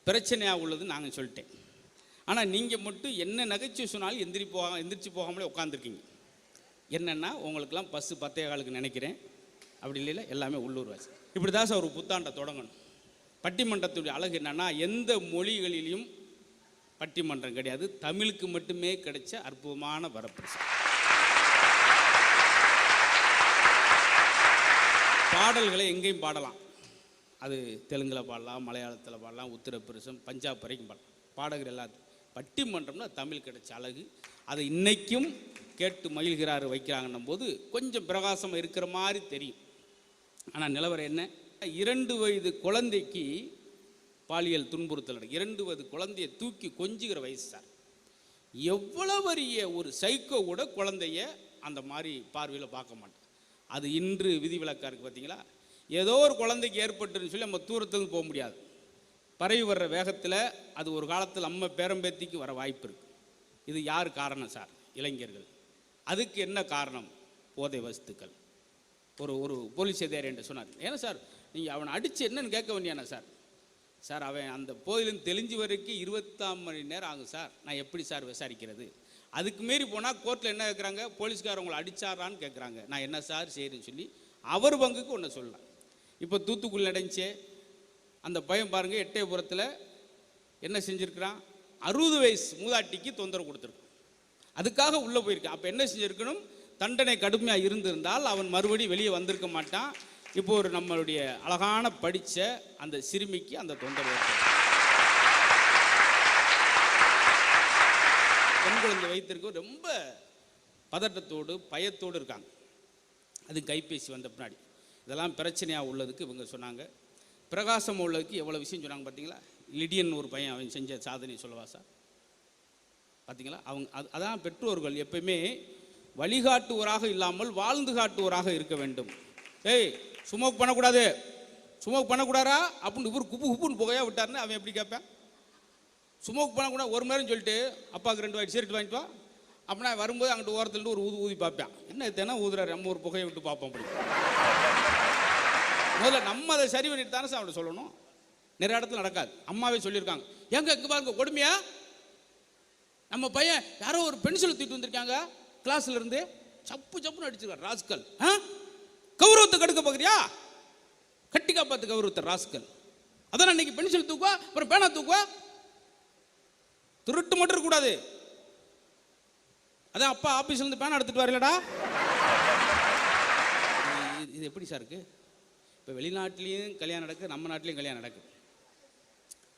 பிரச்சனையாக உள்ளதுன்னு நாங்கள் சொல்லிட்டேன். ஆனால் நீங்கள் மட்டும் என்ன நகைச்சுவை சொன்னாலும் எந்திரிச்சு போகாமலே உட்காந்துருக்கீங்க. என்னென்னா உங்களுக்கெல்லாம் பஸ்ஸு 10:15 நினைக்கிறேன், அப்படி இல்லைல்ல, எல்லாமே உள்ளூர் வாசி. இப்படி தான் சார் ஒரு புத்தாண்டை தொடங்கணும். பட்டிமன்றத்துடைய அழகு என்னென்னா, எந்த மொழிகளிலும் பட்டிமன்றம் கிடையாது, தமிழுக்கு மட்டுமே கிடைச்ச அற்புதமான வரப்பிரசு. பாடல்களை எங்கேயும் பாடலாம். அது தெலுங்கில் பாடலாம், மலையாளத்தில் பாடலாம், உத்தரப்பிரதேசம், பஞ்சாப் வரைக்கும் பாடலாம். பாடகர் எல்லாத்தையும். பட்டிமன்றம்னா தமிழ் கிடைச்ச அழகு. அதை இன்னைக்கும் கேட்டு மகிழ்கிறாரு வைக்கிறாங்கன்னும் போது கொஞ்சம் பிரகாசம் இருக்கிற மாதிரி தெரியும். ஆனால் நிலவரம் என்ன? 2 வயது குழந்தைக்கு பாலியல் துன்புறுத்தல். 2 வயது குழந்தைய தூக்கி கொஞ்சுகிற வயசு சார். எவ்வளோ பெரிய ஒரு சைக்கோ கூட குழந்தைய அந்த மாதிரி பார்வையில் பார்க்க மாட்டேன். அது இன்று விதிவிலக்காக இருக்குது பார்த்தீங்களா? ஏதோ ஒரு குழந்தைக்கு ஏற்பட்டுன்னு சொல்லி நம்ம தூரத்துலேருந்து போக முடியாது. பரவி வர்ற வேகத்தில் அது ஒரு காலத்தில் நம்ம பேரம்பேத்திக்கு வர வாய்ப்பு இருக்குது. இது யார் காரணம் சார்? இளைஞர்கள். அதுக்கு என்ன காரணம்? போதை வஸ்துக்கள். ஒரு போலீஸ் அதிகாரி என்று சொன்னார், ஏன்னா சார் நீங்கள் அவனை அடித்து என்னன்னு கேட்க வேண்டியானா சார்? சார் அவன் அந்த போதிலும் தெளிஞ்சு வரைக்கும் 24 மணி நேரம் ஆகும் சார், நான் எப்படி சார் விசாரிக்கிறது? அதுக்கு மீறி போனால் கோர்ட்டில் என்ன கேட்குறாங்க, போலீஸ்காரர் உங்களை அடித்தாரான்னு கேட்குறாங்க. நான் என்ன சார் செய்கிறேன்னு சொல்லி அவர் பங்குக்கு ஒன்று சொல்லலாம். இப்போ தூத்துக்குடி நடந்துச்சே அந்த பையன் பாருங்கள், எட்டயபுரத்தில் என்ன செஞ்சுருக்கிறான்? 60 வயசு மூதாட்டிக்கு தொந்தரவு கொடுத்துருக்கு. அதுக்காக உள்ளே போயிருக்கான். அப்போ என்ன செஞ்சுருக்கணும்? தண்டனை கடுமையாக இருந்திருந்தால் அவன் மறுபடியும் வெளியே வந்திருக்க மாட்டான். இப்போ ஒரு நம்மளுடைய அழகான படித்த அந்த சிறுமிக்கு அந்த தொந்தரவு பெண் குழந்தை வைத்திருக்க ரொம்ப பதட்டத்தோடு பயத்தோடு இருக்காங்க. அது கைபேசி வந்த பின்னாடி இதெல்லாம் பிரச்சனையாக உள்ளதுக்கு இவங்க சொன்னாங்க. பிரகாசம் உள்ளதுக்கு எவ்வளோ விஷயம் சொன்னாங்க பார்த்தீங்களா? லிடியன் ஒரு பையன் அவன் செஞ்ச சாதனை சொல்லவா சார்? பார்த்தீங்களா? அவங்க அதான் பெற்றோர்கள் எப்பயுமே வழிகாட்டுவோராக இல்லாமல் வாழ்ந்து காட்டுவோராக இருக்க வேண்டும். ஏய் ஸ்மோக் பண்ணக்கூடாது, ஸ்மோக் பண்ணக்கூடாதா அப்படின்னு இவர் குப்புன்னு புகையாக விட்டாருன்னு அவன் எப்படி கேட்பேன்? ஸ்மோக் பண்ணக்கூடாது ஒரு நேரம் சொல்லிட்டு அப்பாவுக்கு 2 வாய்ட்டு சிகரெட் வாங்கிட்டு வா அப்படின்னா வரும்போது அங்கிட்டு ஓரத்துலேருந்து ஒரு ஊதி பார்ப்பேன். என்ன தினம் ஊதுறாரு, நம்ம ஒரு புகையை விட்டு பார்ப்போம். அப்படி முதல்ல நம்ம அதை சரி பண்ணிட்டு தானே சார் அவனை சொல்லணும். நிறைய இடத்துல நடக்காது. அம்மாவே சொல்லியிருக்காங்க, எங்க இங்கே பாருங்க கொடுமையா நம்ம பையன் யாரோ ஒரு பென்சில் தூக்கிட்டு வந்திருக்காங்க கிளாஸ்ல இருந்து, சப்பு சப்புன்னு அடிச்சிருக்காரு ராஸ்கல். கௌரவத்தை கெடுக்க பார்க்குறியா? கட்டி காப்பாத்து கௌரவத்தை ராஸ்கல். அதான் இன்னைக்கு பென்சில் தூக்குவா, அப்புறம் பேனா தூக்குவா. திருட்டு மட்டும் இருக்கக்கூடாது. அதான் அப்பா ஆபீஸ்ல இருந்து பேனா எடுத்துட்டு வரலடா. இது எப்படி சார் இருக்கு? இப்போ வெளிநாட்டிலையும் கல்யாணம் நடக்குது, நம்ம நாட்டிலையும் கல்யாணம் நடக்குது.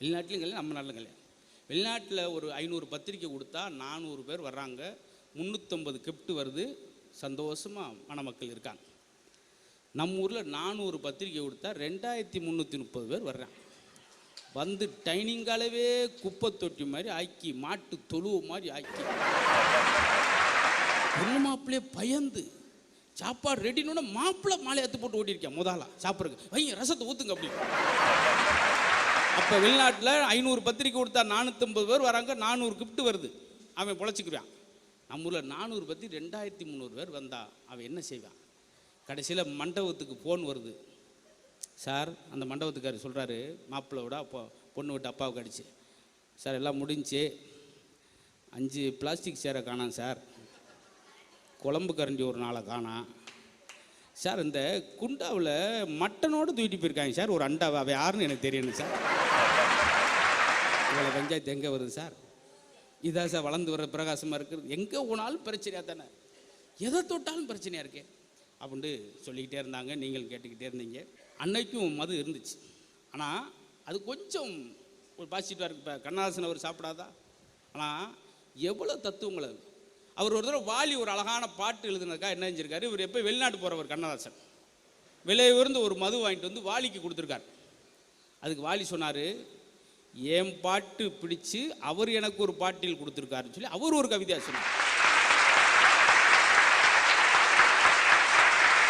வெளிநாட்டிலையும் கல்யாணம், நம்ம நாட்டிலும் கல்யாணம். வெளிநாட்டில் ஒரு 500 பத்திரிக்கை கொடுத்தா 400 பேர் வர்றாங்க, 350 கிஃப்ட் வருது, சந்தோஷமாக மணமக்கள் இருக்காங்க. நம்ம ஊரில் 400 பத்திரிக்கை கொடுத்தா 2330 பேர் வர்றாங்க. வந்து டைனிங்காலவே குப்பை தொட்டி மாதிரி ஆக்கி, மாட்டு தொழுவு மாதிரி ஆக்கி, பொண்ணு மாப்பிள்ளையே பயந்து சாப்பாடு ரெடினோட மாப்பிள்ளை மாலை எடுத்து போட்டு ஓட்டிருக்கேன் முதலா சாப்பிட்றதுக்கு. ஐய ரசத்தை ஊற்றுங்க அப்படி. அப்போ வெளிநாட்டில் 500 பத்திரிக்கை கொடுத்தா 450 பேர் வராங்க, 400 கிஃப்ட் வருது, அவன் பொழைச்சிக்கிறான். நம்ம ஊரில் 400 பத்தி 2300 பேர் வந்தா அவன் என்ன செய்வான்? கடைசியில் மண்டபத்துக்கு ஃபோன் வருது. சார், அந்த மண்டபத்துக்காரர் சொல்கிறாரு, மாப்பிள்ளையோட அப்போ பொண்ணு விட்டு அப்பாவுக்கு அடிச்சு, சார் எல்லாம் முடிஞ்சு 5 பிளாஸ்டிக் சேரை காணாம் சார், குழம்பு கரண்டி ஒரு நாளை காணாம் சார், இந்த குண்டாவில் மட்டனோடு தூக்கிட்டு போயிருக்காங்க சார் ஒரு அண்டாவை, அவன் யாருன்னு எனக்கு தெரியணும் சார். இவ்வளோ பஞ்சாயத்து எங்கே வருது சார்? இதான் சார் வளர்ந்து வர பிரகாசமாக இருக்குது. எங்கே போனாலும் பிரச்சனையாக தானே, எதை தொட்டாலும் பிரச்சனையாக இருக்கே அப்படின்ட்டு சொல்லிக்கிட்டே இருந்தாங்க. நீங்கள் கேட்டுக்கிட்டே இருந்தீங்க. அன்னைக்கும் மது இருந்துச்சு, ஆனால் அது கொஞ்சம் ஒரு பாசிட்டிவாக இருக்குது. இப்போ கண்ணதாசன் அவர் சாப்பிடாதா, ஆனால் எவ்வளோ தத்துவங்களை. அவர் ஒரு தடவை வாலி ஒரு அழகான பாட்டு எழுதுனதுக்கா என்ன செஞ்சிருக்காரு, இவர் எப்போ வெளிநாட்டு போகிறவர் கண்ணதாசன் விலை உயர்ந்து ஒரு மது வாங்கிட்டு வந்து வாலிக்கு கொடுத்துருக்கார். அதுக்கு வாலி சொன்னார், என் பாட்டு பிடிச்சு அவர் எனக்கு ஒரு பாட்டில் கொடுத்துருக்காருன்னு சொல்லி அவர் ஒரு கவிதையாக சொன்னார்.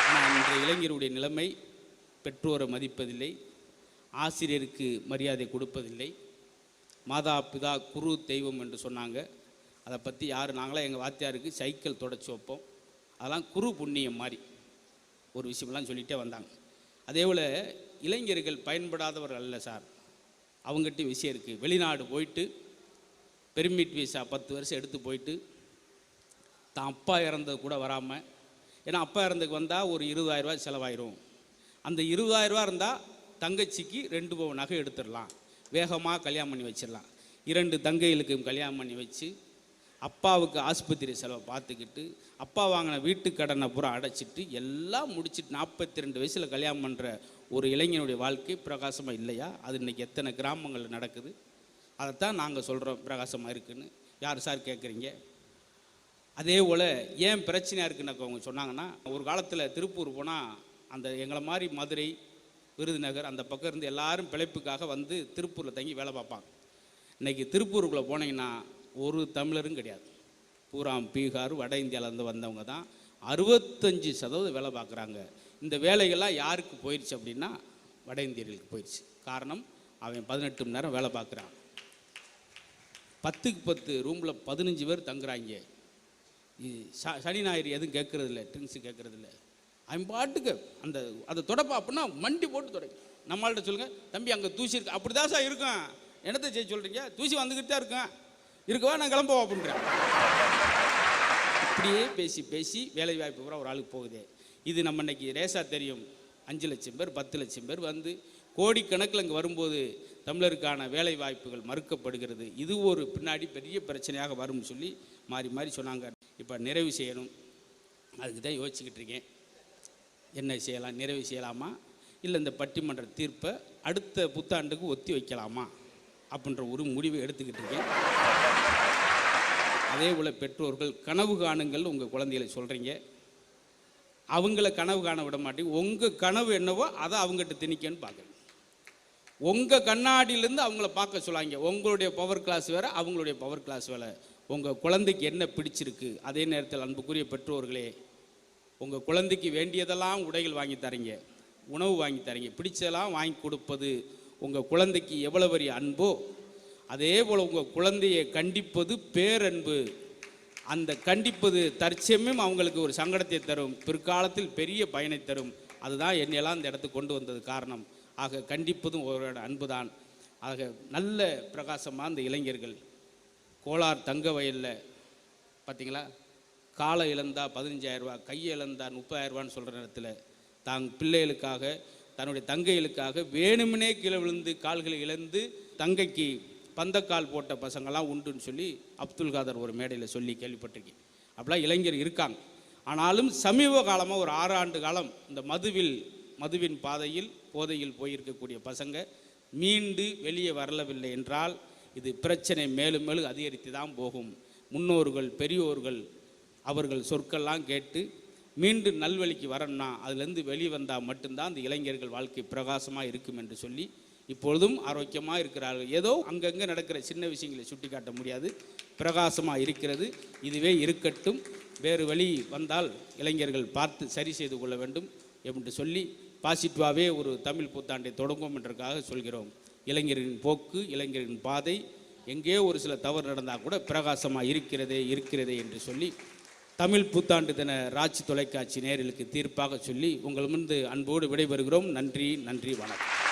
ஆனால் இன்றைய இளைஞருடைய நிலைமை, பெற்றோரை மதிப்பதில்லை, ஆசிரியருக்கு மரியாதை கொடுப்பதில்லை, மாதா பிதா குரு தெய்வம் என்று சொன்னாங்க. அதை பற்றி யார், நாங்களாம் எங்கள் வாத்தியாருக்கு சைக்கிள் தொடச்சி வைப்போம், அதெல்லாம் குரு புண்ணியம் மாதிரி ஒரு விஷயமெல்லாம் சொல்லிகிட்டே வந்தாங்க. அதே போல் இளைஞர்கள் பயன்படாதவர்கள் அல்ல சார், அவங்ககிட்ட விஷயம் இருக்குது. வெளிநாடு போயிட்டு பெர்மிட் விசா 10 வருஷம் எடுத்து போயிட்டு தான் அப்பா இறந்தது கூட வராமல், ஏன்னா அப்பா இறந்ததுக்கு வந்தால் ஒரு 20,000 ரூபாய் செலவாயிரும். அந்த 20,000 ரூபா இருந்தால் தங்கச்சிக்கு 2 பவுன் நகை எடுத்துடலாம், வேகமாக கல்யாணம் பண்ணி வச்சிடலாம். 2 தங்கைகளுக்கும் கல்யாணம் பண்ணி வச்சு, அப்பாவுக்கு ஆஸ்பத்திரி செலவை பார்த்துக்கிட்டு, அப்பா வாங்கின வீட்டு கடனை பூரா அடைச்சிட்டு எல்லாம் முடிச்சுட்டு 42 வயசில் கல்யாணம் பண்ணுற ஒரு இளைஞனுடைய வாழ்க்கை பிரகாசமாக இல்லையா? அது இன்றைக்கி எத்தனை கிராமங்களில் நடக்குது. அதைத்தான் நாங்கள் சொல்கிறோம் பிரகாசமாக இருக்குதுன்னு. யார் சார் கேட்குறீங்க? அதே போல் ஏன் பிரச்சனையாக இருக்குன்னு அவங்க சொன்னாங்கன்னா, ஒரு காலத்தில் திருப்பூர் போனால் அந்த எங்களை மாதிரி மதுரை, விருதுநகர் அந்த பக்கம் இருந்து எல்லாரும் பிழைப்புக்காக வந்து திருப்பூரில் தங்கி வேலை பார்ப்பாங்க. இன்றைக்கி திருப்பூருக்குள்ளே போனீங்கன்னா ஒரு தமிழரும் கிடையாது, பூரா பீகார் வட இந்தியாவிலேருந்து வந்தவங்க தான் 65% வேலை பார்க்குறாங்க. இந்த வேலைகள்லாம் யாருக்கு போயிடுச்சு அப்படின்னா வட இந்தியர்களுக்கு போயிடுச்சு. காரணம், அவன் 18 மணி நேரம் வேலை பார்க்குறான், 10க்கு 10 ரூமில் 15 பேர் தங்குறாங்க. சனி ஞாயிறு எதுவும் கேட்குறதில்ல, ட்ரிங்க்ஸு கேட்குறதில்ல. அவன் பாட்டுக்கு அந்த அதை தொடப்பா அப்படின்னா மண்டி போட்டு தொடக்கும். நம்மள்கிட்ட சொல்லுங்கள், தம்பி அங்கே தூசி இருக்கு, அப்படி தான் சார் இருக்கும். என்னத்தை செய்ய சொல்கிறீங்க? தூசி வந்துக்கிட்டு தான் இருக்கேன், இருக்கவா நான் கிளம்பவா அப்படின்றேன். இப்படியே பேசி பேசி வேலை வாய்ப்பு பூரா ஒரு ஆளுக்கு போகுது. இது நம்ம இன்னைக்கு ரேசாக தெரியும், 5 லட்சம் பேர் 10 லட்சம் பேர் வந்து கோடிக்கணக்கில் இங்கே வரும்போது தமிழருக்கான வேலை வாய்ப்புகள் மறுக்கப்படுகிறது. இது ஒரு பின்னாடி பெரிய பிரச்சனையாக வரும்னு சொல்லி மாறி மாறி சொன்னாங்க. இப்போ நிறைவு செய்யணும், அதுக்கு தான் யோசிச்சுக்கிட்டு இருக்கேன். என்ன செய்யலாம், நிறைவு செய்யலாமா, இல்லை இந்த பட்டிமன்ற தீர்ப்பை அடுத்த புத்தாண்டுக்கு ஒத்தி வைக்கலாமா அப்படின்ற ஒரு முடிவை எடுத்துக்கிட்டு இருக்கேன். அதே போல் பெற்றோர்கள் கனவு காணுங்கள், உங்கள் குழந்தைகளை சொல்கிறீங்க, அவங்கள கனவு காண விட மாட்டீங்க. உங்கள் கனவு என்னவோ அதை அவங்ககிட்ட திணிக்கன்னு பார்க்குறேன். உங்கள் கண்ணாடியிலேருந்து அவங்கள பார்க்க சொல்லாங்க. உங்களுடைய பவர் கிளாஸ் வேறு, அவங்களுடைய பவர் கிளாஸ் வேறு. உங்கள் குழந்தைக்கு என்ன பிடிச்சிருக்கு, அதே நேரத்தில் அன்புக்குரிய பெற்றோர்களே, உங்கள் குழந்தைக்கு வேண்டியதெல்லாம் உடைகள் வாங்கி தரீங்க, உணவு வாங்கி தரீங்க, பிடிச்சதெல்லாம் வாங்கி கொடுப்பது உங்கள் குழந்தைக்கு எவ்வளோ பெரிய அன்போ, அதே போல் உங்கள் குழந்தையை கண்டிப்பது பேரன்பு. அந்த கண்டிப்பது தற்சமயம் அவங்களுக்கு ஒரு சங்கடத்தை தரும், பிற்காலத்தில் பெரிய பயனை தரும். அதுதான் என்னையெல்லாம் இந்த இடத்துக்கு கொண்டு வந்தது காரணம். ஆக கண்டிப்பதும் ஒரு அன்பு தான். ஆக நல்ல பிரகாசமாக இந்த இளைஞர்கள் கோலார் தங்க வயலில் பார்த்தீங்களா, காலை இழந்தா 15,000 ரூபா, கையை இழந்தா 30,000 ரூபான்னு சொல்கிற நேரத்தில் பிள்ளைகளுக்காக, தன்னுடைய தங்கைகளுக்காக வேணுமனே கீழே விழுந்து கால்களை இழந்து தங்கைக்கு பந்தக்கால் போட்ட பசங்கள்லாம் உண்டுன்னு சொல்லி அப்துல் காதர் ஒரு மேடையில் சொல்லி கேள்விப்பட்டிருக்கேன். அப்படிலாம் இளைஞர் இருக்காங்க. ஆனாலும் சமீப காலமாக ஒரு 6 ஆண்டு காலம் இந்த மதுவின் பாதையில் போதையில் போயிருக்கக்கூடிய பசங்க மீண்டு வெளியே வரலவில்லை என்றால் இது பிரச்சனை மேலும் மேலும் அதிகரித்து தான் போகும். முன்னோர்கள் பெரியோர்கள் அவர்கள் சொற்கள்லாம் கேட்டு மீண்டும் நல்வழிக்கு வரணும்னா அதுலேருந்து வெளியே வந்தால் மட்டும்தான் அந்த இளைஞர்கள் வாழ்க்கை பிரகாசமாக இருக்கும் என்று சொல்லி இப்பொழுதும் ஆரோக்கியமாக இருக்கிறார்கள். ஏதோ அங்கங்கே நடக்கிற சின்ன விஷயங்களை சுட்டி காட்ட முடியாது, பிரகாசமாக இருக்கிறது. இதுவே இருக்கட்டும், வேறு வழி வந்தால் இளைஞர்கள் பார்த்து சரி செய்து கொள்ள வேண்டும் என்று சொல்லி பாசிட்டிவாகவே ஒரு தமிழ் புத்தாண்டை தொடங்கும் என்றதுக்காக சொல்கிறோம். இளைஞரின் போக்கு, இளைஞரின் பாதை எங்கே ஒரு சில தவறு நடந்தால் கூட பிரகாசமாக இருக்கிறதே என்று சொல்லி தமிழ் புத்தாண்டு தின ராஜ் தொலைக்காட்சி நேயர்களுக்கு தீர்ப்பாக சொல்லி உங்கள் முன்பு அன்போடு விடைபெறுகிறோம். நன்றி, வணக்கம்.